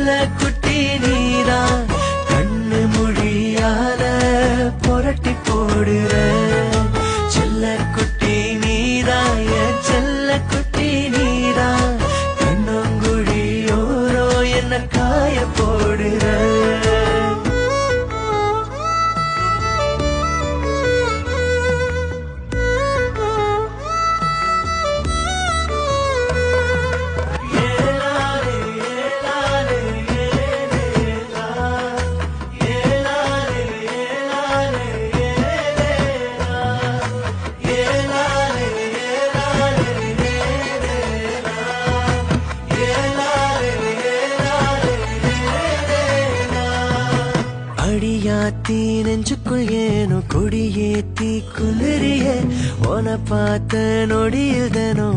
செல்ல குட்டி நீதான் கண்ணு மொழியால புரட்டி போடுற செல்ல குட்டி நீதான் என் செல்ல குட்டி நீதான் கண்ணங்குழியோரோ என்ன காய போடுற அடியாத்தி நெஞ்சுக்குள் ஏனோ கொடியேத்தி குளிரியே உன பார்த்த நொடியில் தானோ